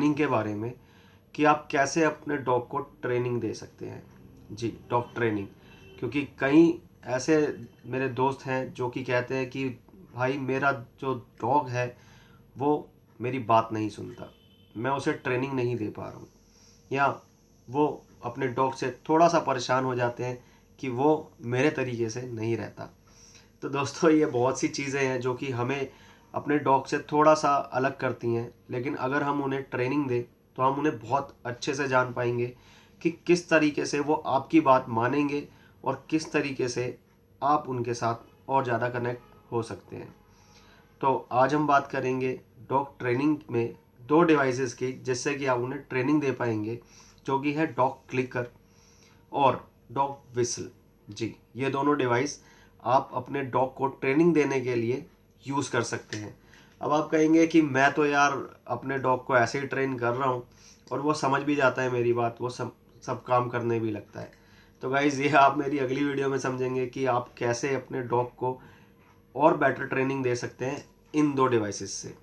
Training के बारे में कि आप कैसे अपने डॉग को ट्रेनिंग दे सकते हैं। जी, डॉग ट्रेनिंग। क्योंकि कई ऐसे मेरे दोस्त हैं जो कि कहते हैं कि भाई मेरा जो डॉग है वो मेरी बात नहीं सुनता, मैं उसे ट्रेनिंग नहीं दे पा रहा हूँ, या वो अपने डॉग से थोड़ा सा परेशान हो जाते हैं कि वो मेरे तरीके से नहीं रहता। तो दोस्तों, ये बहुत सी चीज़ें हैं जो कि हमें अपने डॉग से थोड़ा सा अलग करती हैं, लेकिन अगर हम उन्हें ट्रेनिंग दें तो हम उन्हें बहुत अच्छे से जान पाएंगे कि किस तरीके से वो आपकी बात मानेंगे और किस तरीके से आप उनके साथ और ज़्यादा कनेक्ट हो सकते हैं। तो आज हम बात करेंगे डॉग ट्रेनिंग में दो डिवाइसेस की, जिससे कि आप उन्हें ट्रेनिंग दे पाएंगे, जो कि है डॉग क्लिकर और डॉग विसल। जी, ये दोनों डिवाइस आप अपने डॉग को ट्रेनिंग देने के लिए यूज़ कर सकते हैं। अब आप कहेंगे कि मैं तो यार अपने डॉग को ऐसे ही ट्रेन कर रहा हूँ और वो समझ भी जाता है मेरी बात, वो सब सब काम करने भी लगता है। तो गाइज़, ये आप मेरी अगली वीडियो में समझेंगे कि आप कैसे अपने डॉग को और बेटर ट्रेनिंग दे सकते हैं इन दो डिवाइसेस से।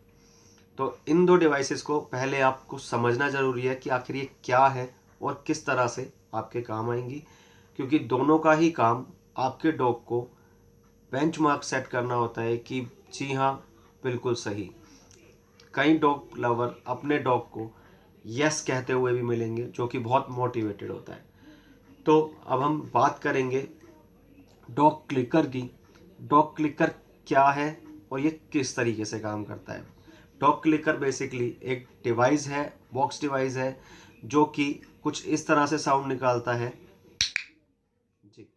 तो इन दो डिवाइसेस को पहले आपको समझना ज़रूरी है कि आखिर ये क्या है और किस तरह से आपके काम आएंगी, क्योंकि दोनों का ही काम आपके डॉग को बेंचमार्क सेट करना होता है कि जी हाँ, बिल्कुल सही। कई डॉग लवर अपने डॉग को यस कहते हुए भी मिलेंगे, जो कि बहुत मोटिवेटेड होता है। तो अब हम बात करेंगे डॉग क्लिकर की। डॉग क्लिकर क्या है और ये किस तरीके से काम करता है। डॉग क्लिकर बेसिकली एक डिवाइस है, बॉक्स डिवाइस है, जो कि कुछ इस तरह से साउंड निकालता है। जी,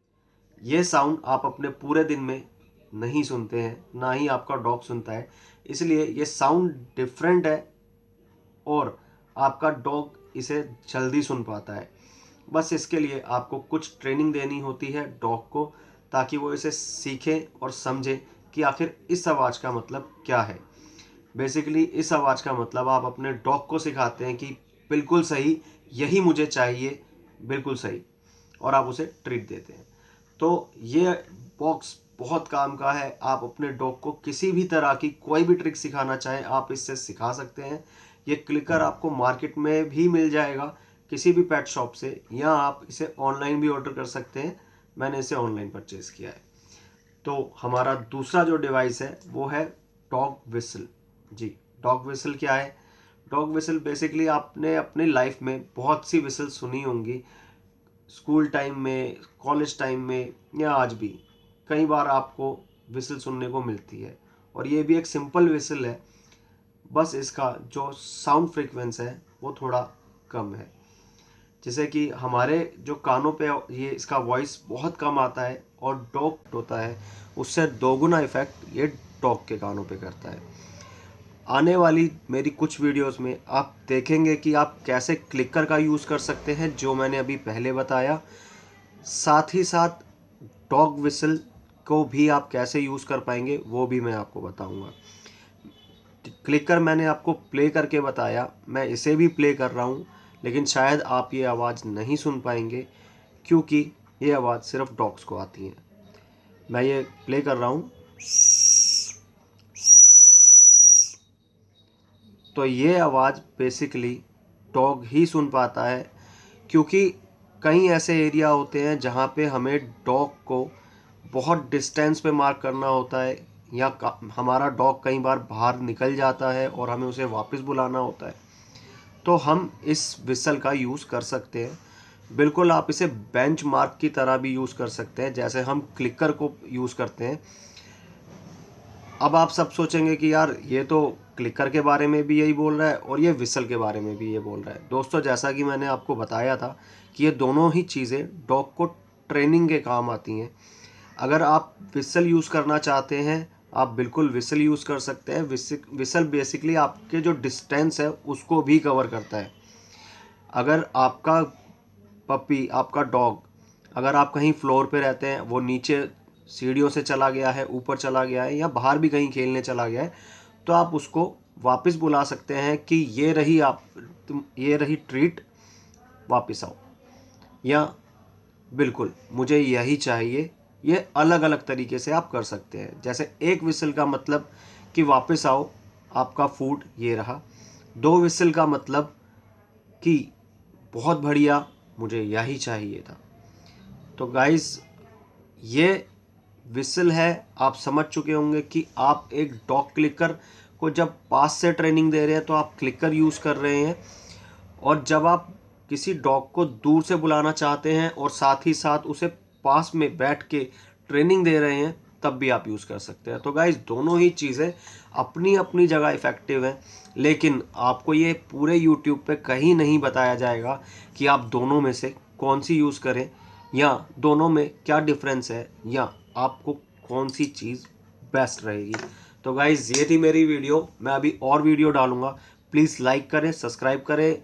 ये साउंड आप अपने पूरे दिन में नहीं सुनते हैं, ना ही आपका डॉग सुनता है, इसलिए ये साउंड डिफरेंट है और आपका डॉग इसे जल्दी सुन पाता है। बस इसके लिए आपको कुछ ट्रेनिंग देनी होती है डॉग को, ताकि वो इसे सीखे और समझे कि आखिर इस आवाज़ का मतलब क्या है। बेसिकली इस आवाज़ का मतलब आप अपने डॉग को सिखाते हैं कि बिल्कुल सही, यही मुझे चाहिए, बिल्कुल सही, और आप उसे ट्रीट देते हैं। तो ये बॉक्स बहुत काम का है। आप अपने डॉग को किसी भी तरह की कोई भी ट्रिक सिखाना चाहें, आप इससे सिखा सकते हैं। ये क्लिकर आपको मार्केट में भी मिल जाएगा किसी भी पेट शॉप से, या आप इसे ऑनलाइन भी ऑर्डर कर सकते हैं। मैंने इसे ऑनलाइन परचेज़ किया है। तो हमारा दूसरा जो डिवाइस है वो है डॉग विसल। जी, डॉग विसल क्या है। डॉग विसल बेसिकली आपने अपनी लाइफ में बहुत सी विसल सुनी होंगी, स्कूल टाइम में, कॉलेज टाइम में, या आज भी कई बार आपको विसल सुनने को मिलती है। और ये भी एक सिंपल विसल है, बस इसका जो साउंड फ्रीक्वेंस है वो थोड़ा कम है, जैसे कि हमारे जो कानों पे ये इसका वॉइस बहुत कम आता है, और डॉग होता है उससे दोगुना इफेक्ट ये डॉग के कानों पे करता है। आने वाली मेरी कुछ वीडियोस में आप देखेंगे कि आप कैसे क्लिकर का यूज़ कर सकते हैं, जो मैंने अभी पहले बताया। साथ ही साथ डॉग विसल को भी आप कैसे यूज़ कर पाएंगे वो भी मैं आपको बताऊंगा। क्लिकर मैंने आपको प्ले करके बताया, मैं इसे भी प्ले कर रहा हूँ, लेकिन शायद आप ये आवाज़ नहीं सुन पाएंगे, क्योंकि ये आवाज़ सिर्फ डॉग्स को आती है। मैं ये प्ले कर रहा हूँ, तो ये आवाज़ बेसिकली डॉग ही सुन पाता है, क्योंकि कई ऐसे एरिया होते हैं जहाँ पे हमें डॉग को बहुत डिस्टेंस पे मार्क करना होता है, या हमारा डॉग कई बार बाहर निकल जाता है और हमें उसे वापस बुलाना होता है। तो हम इस विसल का यूज़ कर सकते हैं। बिल्कुल आप इसे बेंच मार्क की तरह भी यूज़ कर सकते हैं, जैसे हम क्लिकर को यूज़ करते हैं। अब आप सब सोचेंगे कि यार ये तो क्लिकर के बारे में भी यही बोल रहा है और ये विसल के बारे में भी ये बोल रहा है। दोस्तों, जैसा कि मैंने आपको बताया था कि ये दोनों ही चीज़ें डॉग को ट्रेनिंग के काम आती हैं। अगर आप विसल यूज़ करना चाहते हैं, आप बिल्कुल विसल यूज़ कर सकते हैं। विसल बेसिकली आपके जो डिस्टेंस है उसको भी कवर करता है। अगर आपका पपी, आपका डॉग, अगर आप कहीं फ्लोर पे रहते हैं, वो नीचे सीढ़ियों से चला गया है, ऊपर चला गया है, या बाहर भी कहीं खेलने चला गया है, तो आप उसको वापस बुला सकते हैं कि ये रही ट्रीट, वापस आओ, या बिल्कुल मुझे यही चाहिए। ये अलग अलग तरीके से आप कर सकते हैं। जैसे एक विसल का मतलब कि वापस आओ, आपका फूड ये रहा। 2 विसल का मतलब कि बहुत बढ़िया, मुझे यही चाहिए था। तो गाइस ये विसल है, आप समझ चुके होंगे कि आप एक डॉग क्लिकर को जब पास से ट्रेनिंग दे रहे हैं तो आप क्लिकर यूज़ कर रहे हैं, और जब आप किसी डॉग को दूर से बुलाना चाहते हैं और साथ ही साथ उसे पास में बैठ के ट्रेनिंग दे रहे हैं तब भी आप यूज़ कर सकते हैं। तो गाइस दोनों ही चीज़ें अपनी अपनी जगह इफ़ेक्टिव हैं, लेकिन आपको ये पूरे यूट्यूब पे कहीं नहीं बताया जाएगा कि आप दोनों में से कौन सी यूज़ करें, या दोनों में क्या डिफरेंस है, या आपको कौन सी चीज़ बेस्ट रहेगी। तो गाइज़ ये थी मेरी वीडियो, मैं अभी और वीडियो डालूंगा। प्लीज़ लाइक करें, सब्सक्राइब करें।